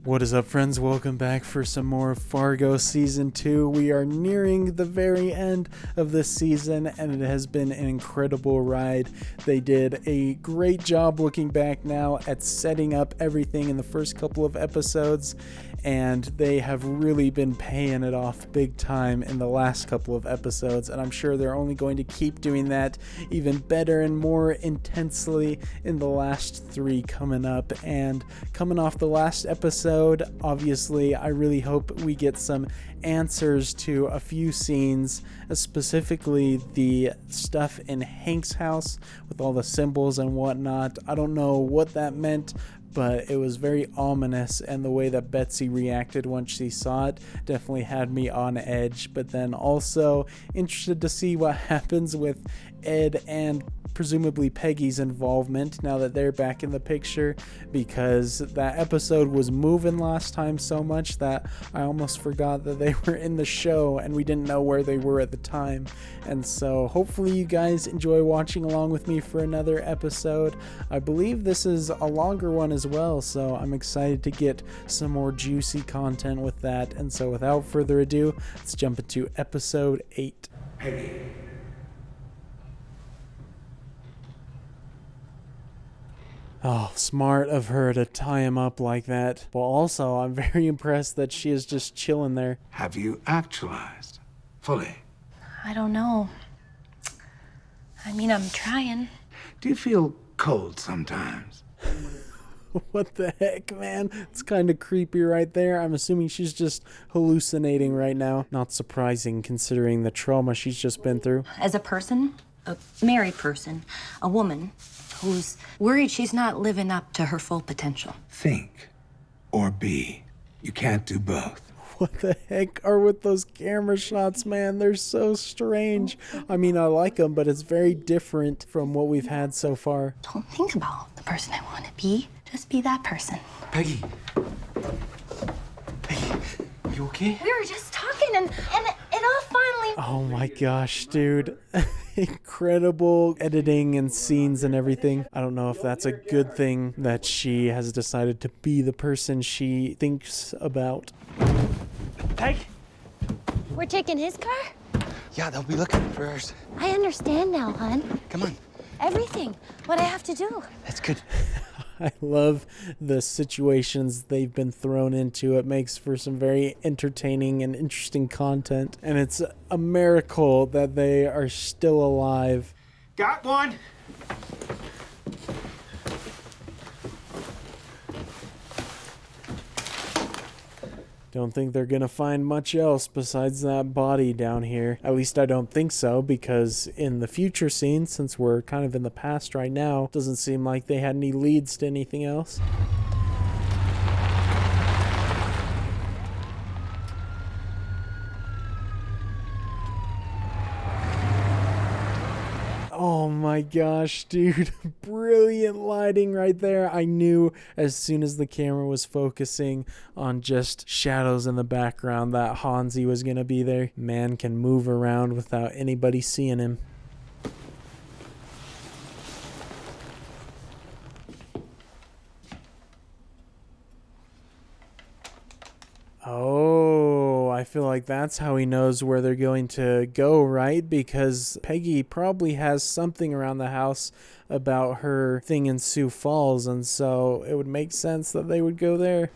What is up, friends? Welcome back for some more Fargo Season 2. We are nearing the very end of this season, and it has been an incredible ride. They did a great job looking back now at setting up everything in the first couple of episodes, and they have really been paying it off big time in the last couple of episodes, and I'm sure they're only going to keep doing that even better and more intensely in the last three coming up. And coming off the last episode, obviously, I really hope we get some answers to a few scenes, specifically the stuff in Hank's house with all the symbols and whatnot. I don't know what that meant, but it was very ominous, and the way that Betsy reacted once she saw it definitely had me on edge. But then also interested to see what happens with Ed and presumably Peggy's involvement now that they're back in the picture, because that episode was moving last time so much that I almost forgot that they were in the show and we didn't know where they were at the time. And so hopefully you guys enjoy watching along with me for another episode. I believe this is a longer one as well, so I'm excited to get some more juicy content with that. And so without further ado, let's jump into episode 8. Peggy. Oh, smart of her to tie him up like that. But also, I'm very impressed that she is just chilling there. Have you actualized fully? I don't know. I mean, I'm trying. Do you feel cold sometimes? What the heck, man? It's kind of creepy right there. I'm assuming she's just hallucinating right now. Not surprising considering the trauma she's just been through. As a person, a married person, a woman who's worried she's not living up to her full potential. Think or be. You can't do both. What the heck are with those camera shots, man? They're so strange. I mean, I like them, but it's very different from what we've had so far. Don't think about the person I want to be. Just be that person. Peggy. Peggy, are you okay? We were just talking and it all finally... Oh my gosh, dude. Incredible editing and scenes and everything. I don't know if that's a good thing that she has decided to be the person she thinks about. Peg? We're taking his car? Yeah, they'll be looking for ours. I understand now, hon. Come on. Everything. What I have to do. That's good. I love the situations they've been thrown into. It makes for some very entertaining and interesting content. And it's a miracle that they are still alive. Got one. Don't think they're gonna find much else besides that body down here. At least I don't think so, because in the future scenes, since we're kind of in the past right now, doesn't seem like they had any leads to anything else. Oh my gosh, dude. Brilliant lighting right there. I knew as soon as the camera was focusing on just shadows in the background that Hanzee was going to be there. Man can move around without anybody seeing him. Oh, I feel like that's how he knows where they're going to go, right? Because Peggy probably has something around the house about her thing in Sioux Falls, and so it would make sense that they would go there.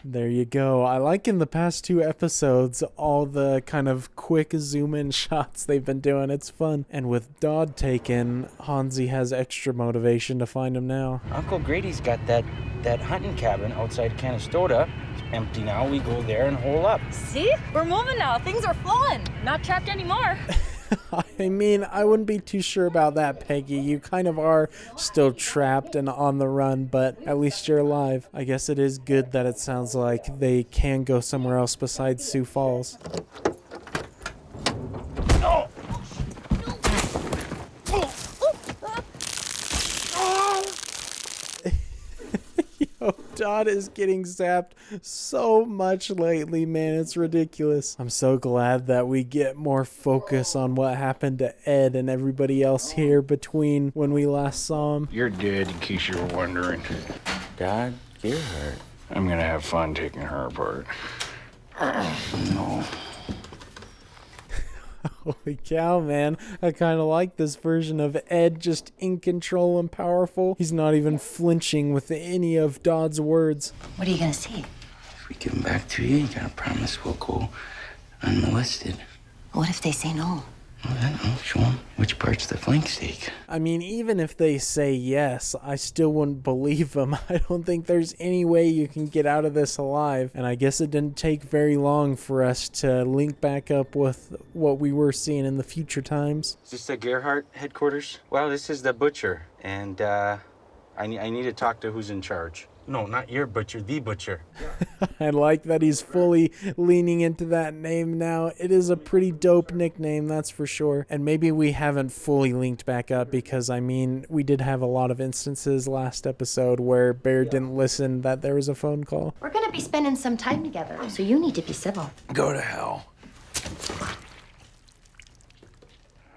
There you go. I like in the past 2 episodes all the kind of quick zoom in shots they've been doing. It's fun. And with Dodd taken, Hanzee has extra motivation to find him now. Uncle Grady's got that hunting cabin outside Canastota. It's empty now. We go there and hole up. See? We're moving now. Things are flowing. Not trapped anymore. I mean, I wouldn't be too sure about that, Peggy. You kind of are still trapped and on the run, but at least you're alive. I guess it is good that it sounds like they can go somewhere else besides Sioux Falls. Oh! Yo, Todd is getting zapped so much lately, man. It's ridiculous. I'm so glad that we get more focus on what happened to Ed and everybody else here between when we last saw him. You're dead, in case you were wondering. Dad, Gerhardt. I'm gonna have fun taking her apart. No. Holy cow, man. I kind of like this version of Ed, just in control and powerful. He's not even flinching with any of Dodd's words. What are you gonna see? If we give him back to you, you gotta promise we'll go unmolested. What if they say no? Well, then I'll show them which part's the flank steak. I mean, even if they say yes, I still wouldn't believe them. I don't think there's any way you can get out of this alive. And I guess it didn't take very long for us to link back up with what we were seeing in the future times. Is this the Gerhardt headquarters? Well, this is the butcher, and I need to talk to who's in charge. No, not your butcher, the butcher. I like that he's fully leaning into that name now. It is a pretty dope nickname, that's for sure. And maybe we haven't fully linked back up because, I mean, we did have a lot of instances last episode where Bear didn't listen that there was a phone call. We're gonna be spending some time together, so you need to be civil. Go to hell.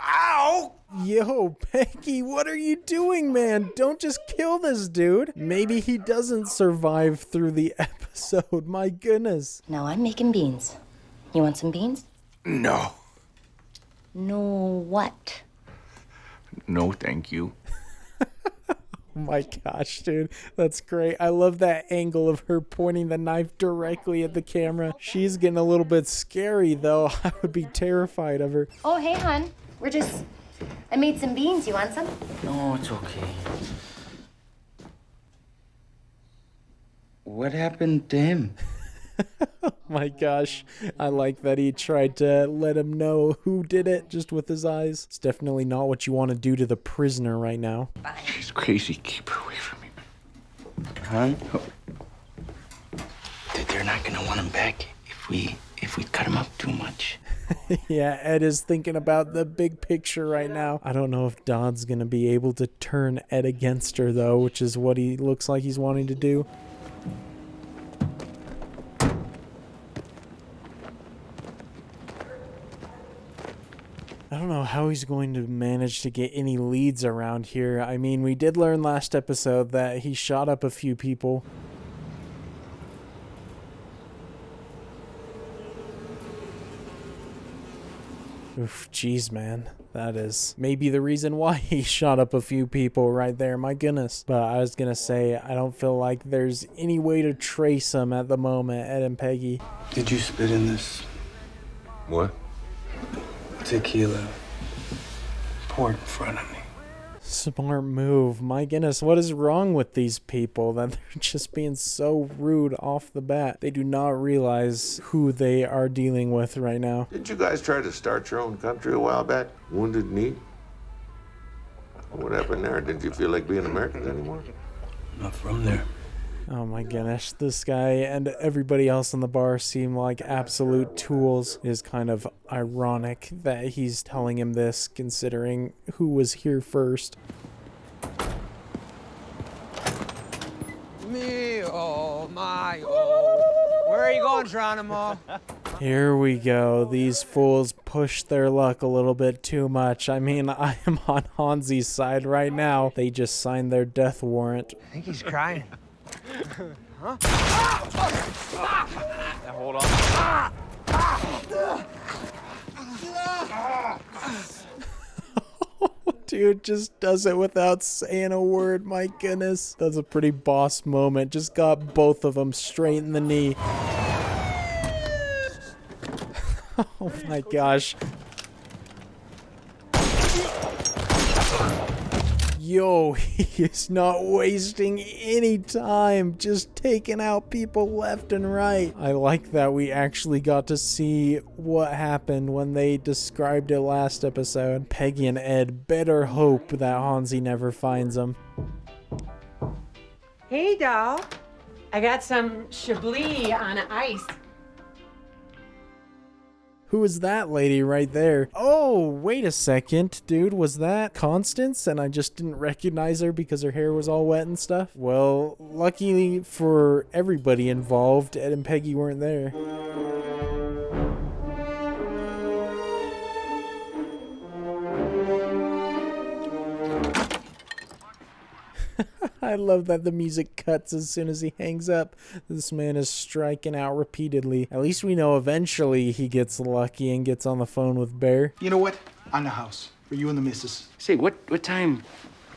Ow! Yo, Peggy, what are you doing, man? Don't just kill this dude. Maybe he doesn't survive through the episode. My goodness. Now I'm making beans. You want some beans? No. No what? No, thank you. Oh my gosh, dude. That's great. I love that angle of her pointing the knife directly at the camera. She's getting a little bit scary, though. I would be terrified of her. Oh, hey, hon. I made some beans. You want some? No, it's okay. What happened to him? Oh my gosh. I like that he tried to let him know who did it just with his eyes. It's definitely not what you want to do to the prisoner right now. She's crazy. Keep her away from me. Huh? They're not gonna want him back if we cut him up too much. Yeah, Ed is thinking about the big picture right now. I don't know if Dodd's gonna be able to turn Ed against her, though, which is what he looks like he's wanting to do. I don't know how he's going to manage to get any leads around here. I mean, we did learn last episode that he shot up a few people. Oof, jeez, man. That is maybe the reason why he shot up a few people right there. My goodness. But I was going to say, I don't feel like there's any way to trace him at the moment, Ed and Peggy. Did you spit in this? What? Tequila. Poured in front of me. Smart move. My goodness, what is wrong with these people that they're just being so rude off the bat? They do not realize who they are dealing with right now. Didn't you guys try to start your own country a while back? Wounded Knee? What happened there? Didn't you feel like being Americans anymore? Not from there. Oh my goodness, this guy and everybody else in the bar seem like absolute tools. It is kind of ironic that he's telling him this, considering who was here first. Me, oh my, oh. Where are you going, Geronimo? Here we go. These fools push their luck a little bit too much. I mean, I am on Hanzee's side right now. They just signed their death warrant. I think he's crying. Huh? Now hold on. Dude just does it without saying a word. My goodness. That's a pretty boss moment. Just got both of them straight in the knee. Oh my gosh. Yo, he is not wasting any time, just taking out people left and right. I like that we actually got to see what happened when they described it last episode. Peggy and Ed better hope that Hanzee never finds them. Hey, doll. I got some Chablis on ice. Who is that lady right there? Oh, wait a second, dude. Was that Constance and I just didn't recognize her because her hair was all wet and stuff? Well, luckily for everybody involved, Ed and Peggy weren't there. I love that the music cuts as soon as he hangs up. This man is striking out repeatedly. At least we know eventually he gets lucky and gets on the phone with Bear. You know what? On the house. For you and the missus. Say, what time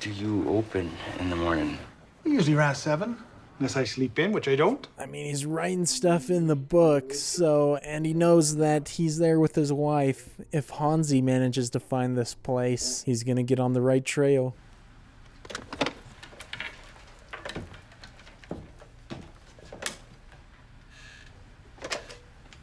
do you open in the morning? Usually around 7. Unless I sleep in, which I don't. I mean, he's writing stuff in the book, and he knows that he's there with his wife. If Hanzee manages to find this place, he's gonna get on the right trail.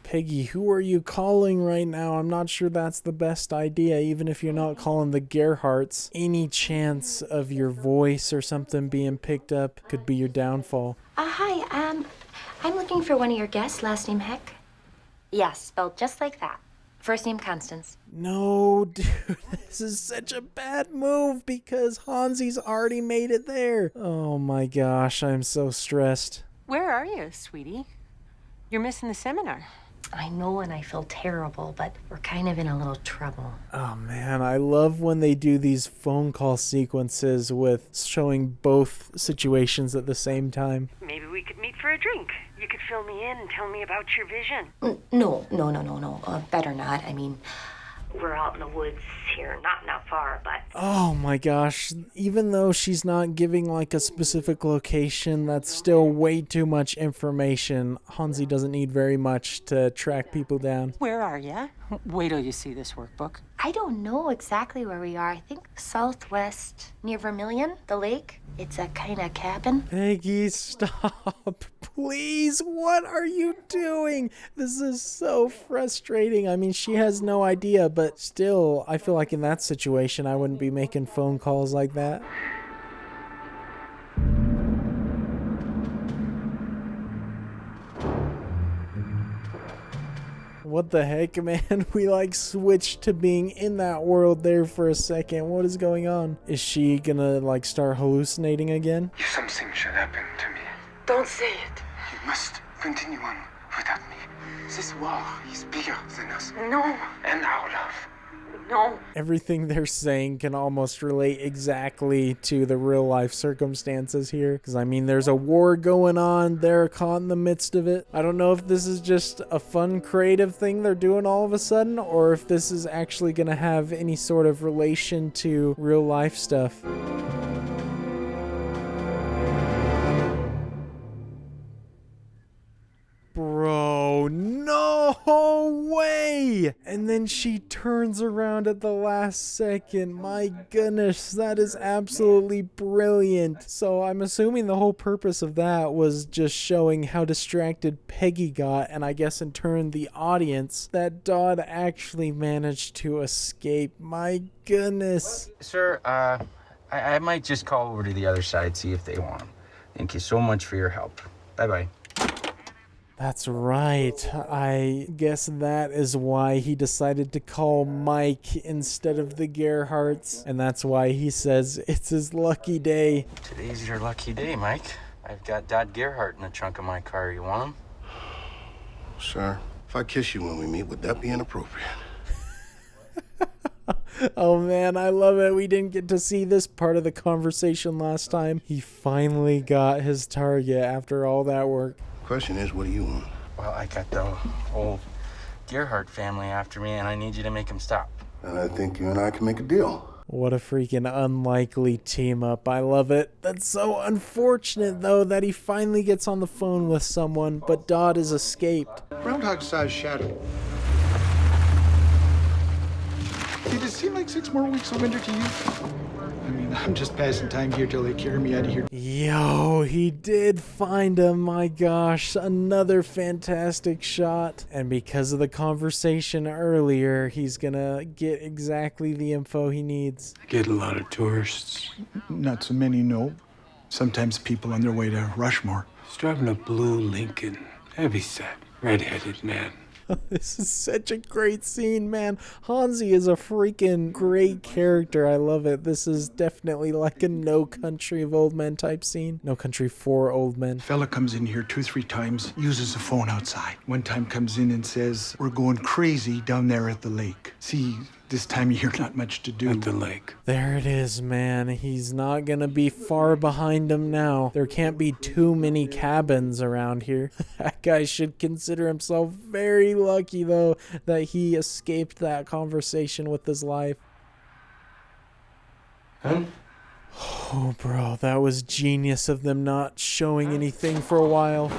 Peggy, who are you calling right now? I'm not sure that's the best idea, even if you're not calling the Gerhardts. Any chance of your voice or something being picked up could be your downfall. Hi, I'm looking for one of your guests, last name Heck. Yes, spelled just like that. First name Constance. No, dude, this is such a bad move because Hanzee's already made it there. Oh my gosh, I'm so stressed. Where are you, sweetie? You're missing the seminar. I know and I feel terrible, but we're kind of in a little trouble. Oh man, I love when they do these phone call sequences with showing both situations at the same time. Maybe we could meet for a drink. You could fill me in and tell me about your vision. No. Better not. I mean, We're out in the woods here, not far, but... Oh my gosh, even though she's not giving like a specific location, that's still way too much information. Hanzee doesn't need very much to track people down. Where are ya? Wait till you see this workbook. I don't know exactly where we are. I think southwest, near Vermilion, the lake. It's a kind of cabin. Peggy, stop. Please, what are you doing? This is so frustrating. I mean, she has no idea, but still, I feel like in that situation, I wouldn't be making phone calls like that. What the heck, man? We like switched to being in that world there for a second. What is going on? Is she gonna like start hallucinating again? If something should happen to me, Don't say it. you must continue on without me. This war is bigger than us No, and our love. no. Everything they're saying can almost relate exactly to the real life circumstances here. Because, I mean, there's a war going on. They're caught in the midst of it. I don't know if this is just a fun, creative thing they're doing all of a sudden, or if this is actually going to have any sort of relation to real life stuff. Bro, no way! And then she turns around at the last second. My goodness, that is absolutely brilliant. So I'm assuming the whole purpose of that was just showing how distracted Peggy got, and I guess in turn the audience, that Dodd actually managed to escape. My goodness. Sir, I might just call over to the other side, see if they want him. Thank you so much for your help. Bye-bye. That's right. I guess that is why he decided to call Mike instead of the Gerhardts. And that's why he says it's his lucky day. Today's your lucky day, Mike. I've got Dad Gerhardt in the trunk of my car. You want him? Sir, if I kiss you when we meet, would that be inappropriate? Oh man, I love it. We didn't get to see this part of the conversation last time. He finally got his target after all that work. Question is, what do you want? Well, I got the whole Gerhardt family after me, and I need you to make them stop. And I think you and I can make a deal. What a freaking unlikely team up. I love it. That's so unfortunate, though, that he finally gets on the phone with someone, but Dodd has escaped. Groundhog-sized shadow. Did it seem like 6 more weeks of winter to you? I mean, I'm just passing time here till they carry me out of here. Yo, he did find him. My gosh, another fantastic shot. And because of the conversation earlier, he's gonna get exactly the info he needs. Get a lot of tourists. Not so many, no. Sometimes people on their way to Rushmore. He's driving a blue Lincoln, heavy set, red-headed man. This is such a great scene, man. Hanzee is a freaking great character. I love it. This is definitely like a No Country of Old Men type scene. No Country for Old Men. Fella comes in here 2-3 times, uses the phone outside. One time comes in and says, we're going crazy down there at the lake. See, this time of year, not much to do. At the lake. There it is, man. He's not gonna be far behind him now. There can't be too many cabins around here. That guy should consider himself very lucky, though, that he escaped that conversation with his life. Huh? Oh, bro, that was genius of them not showing anything for a while.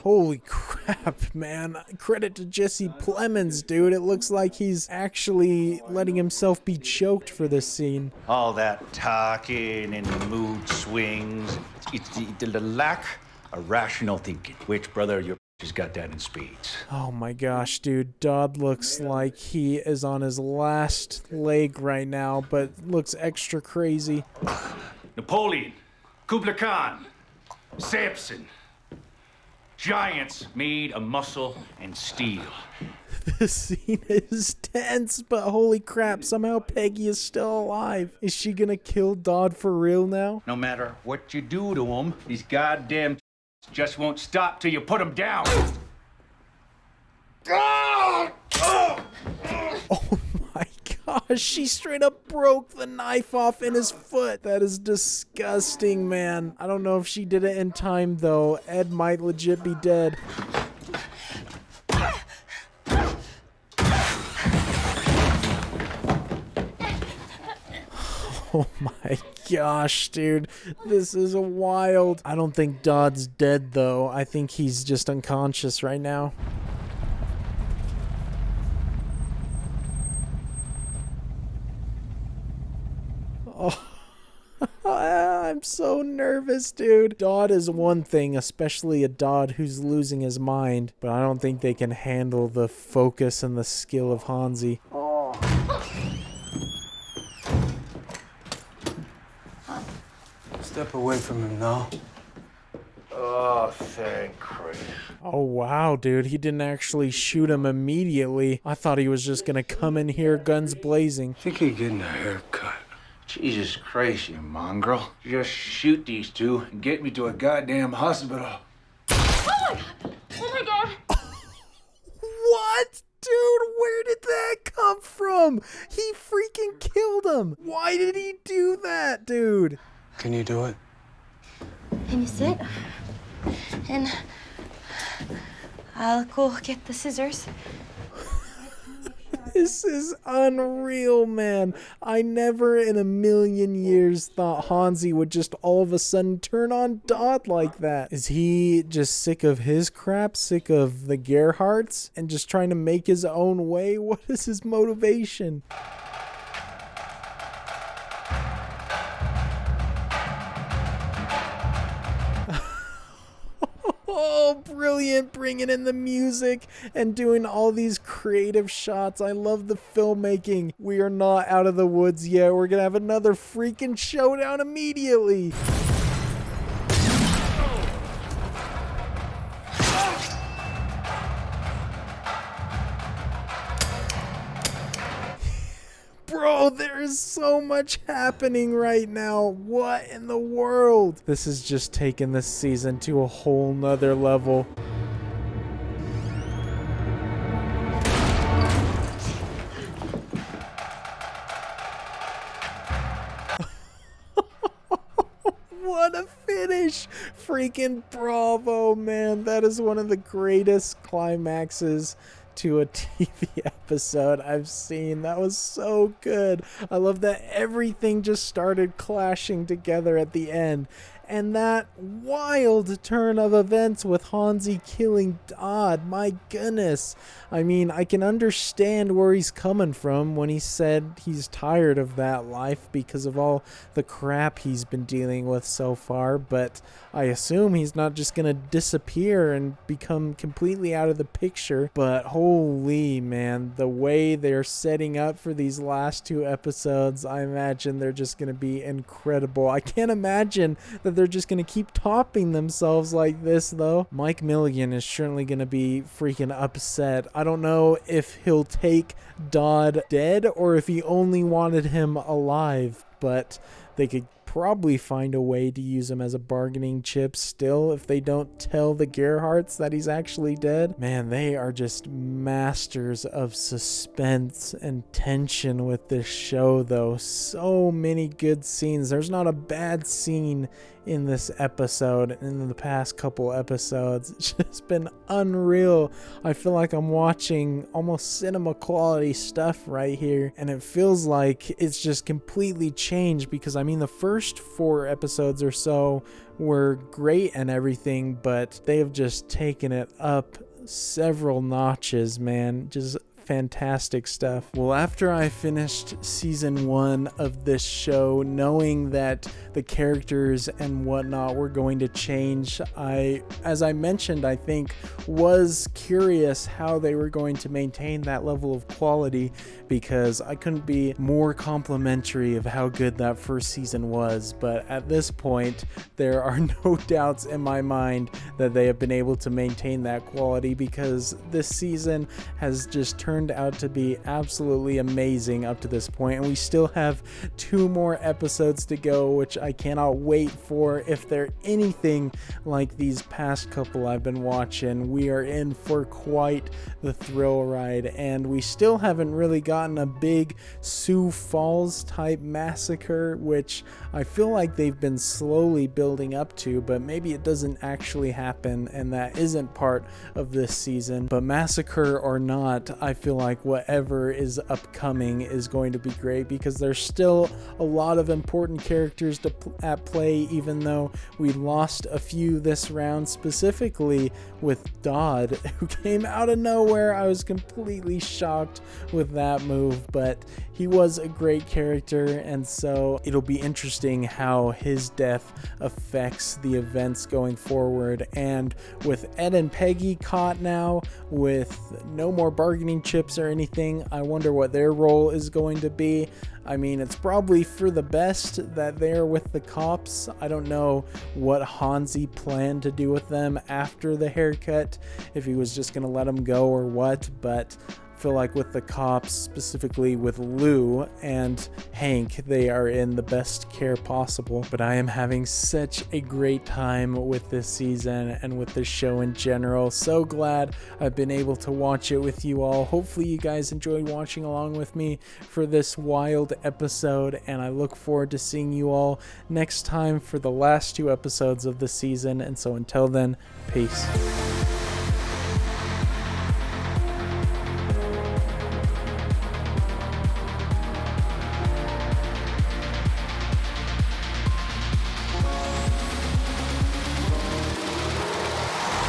Holy crap, man. Credit to Jesse Plemons, dude. It looks like he's actually letting himself be choked for this scene. All that talking and mood swings. It's the lack of rational thinking. Which, brother, your has got that in spades. Oh my gosh, dude. Dodd looks like he is on his last leg right now, but looks extra crazy. Napoleon, Kublai Khan, Samson. Giants made of muscle and steel. This scene is tense, but holy crap, somehow Peggy is still alive. Is she gonna kill Dodd for real now? No matter what you do to them, these goddamn just won't stop till you put them down. Oh my gosh, she straight up broke the knife off in his foot. That is disgusting, man. I don't know if she did it in time, though. Ed might legit be dead. Oh my gosh, dude. This is wild. I don't think Dodd's dead, though. I think he's just unconscious right now. Oh, I'm so nervous, dude. Dodd is one thing, especially a Dodd who's losing his mind, but I don't think they can handle the focus and the skill of Hanzee. Step away from him now. Oh, thank Christ. Oh, wow, dude. He didn't actually shoot him immediately. I thought he was just gonna come in here guns blazing. I think he's getting a haircut. Jesus Christ, you mongrel. Just shoot these two and get me to a goddamn hospital. Oh my god! What? Dude, where did that come from? He freaking killed him. Why did he do that, dude? Can you do it? Can you sit? And I'll go get the scissors. This is unreal, man. I never in a million years thought Hanzee would just all of a sudden turn on Dodd like that. Is he just sick of his crap, sick of the Gerhardts, and just trying to make his own way? What is his motivation? Oh, brilliant, bringing in the music and doing all these creative shots. I love the filmmaking. We are not out of the woods yet. We're gonna have another freaking showdown immediately. Bro, there is so much happening right now. What in the world? This has just taken this season to a whole nother level. What a finish. Freaking bravo, man. That is one of the greatest climaxes to a TV episode I've seen. That was so good. I love that everything just started clashing together at the end. And that wild turn of events with Hanzee killing Dodd. My goodness. I mean, I can understand where he's coming from when he said he's tired of that life because of all the crap he's been dealing with so far. But I assume he's not just going to disappear and become completely out of the picture. But holy man, the way they're setting up for these last two episodes, I imagine they're just going to be incredible. I can't imagine that they're just going to keep topping themselves like this, though. Mike Milligan is certainly going to be freaking upset. I don't know if he'll take Dodd dead or if he only wanted him alive, but they could probably find a way to use him as a bargaining chip still if they don't tell the Gerhardts that he's actually dead. Man, they are just masters of suspense and tension with this show, though. So many good scenes. There's not a bad scene in this episode and in the past couple episodes. It's just been unreal. I feel like I'm watching almost cinema quality stuff right here, and it feels like it's just completely changed because I mean the first 4 episodes or so were great and everything, but they have just taken it up several notches, man. Just fantastic stuff. Well, after I finished season 1 of this show, knowing that the characters and whatnot were going to change, as I mentioned, I think was curious how they were going to maintain that level of quality, because I couldn't be more complimentary of how good that first season was. But at this point, there are no doubts in my mind that they have been able to maintain that quality, because this season has just turned out to be absolutely amazing up to this point, and we still have 2 more episodes to go, which I cannot wait for. If they're anything like these past couple I've been watching, we are in for quite the thrill ride, and we still haven't really gotten a big Sioux Falls type massacre, which I feel like they've been slowly building up to, but maybe it doesn't actually happen, and that isn't part of this season. But massacre or not, I feel like whatever is upcoming is going to be great, because there's still a lot of important characters at play, even though we lost a few this round, specifically with Dodd, who came out of nowhere. I was completely shocked with that move, but he was a great character, and so it'll be interesting how his death affects the events going forward. And with Ed and Peggy caught now, with no more bargaining chips or anything, I wonder what their role is going to be. I mean, it's probably for the best that they're with the cops. I don't know what Hanzee planned to do with them after the haircut, if he was just going to let them go or what, but I feel like with the cops, specifically with Lou and Hank, they are in the best care possible. But I am having such a great time with this season and with this show in general. So glad I've been able to watch it with you all. Hopefully you guys enjoyed watching along with me for this wild episode, and I look forward to seeing you all next time for the last 2 episodes of the season. And so until then, peace.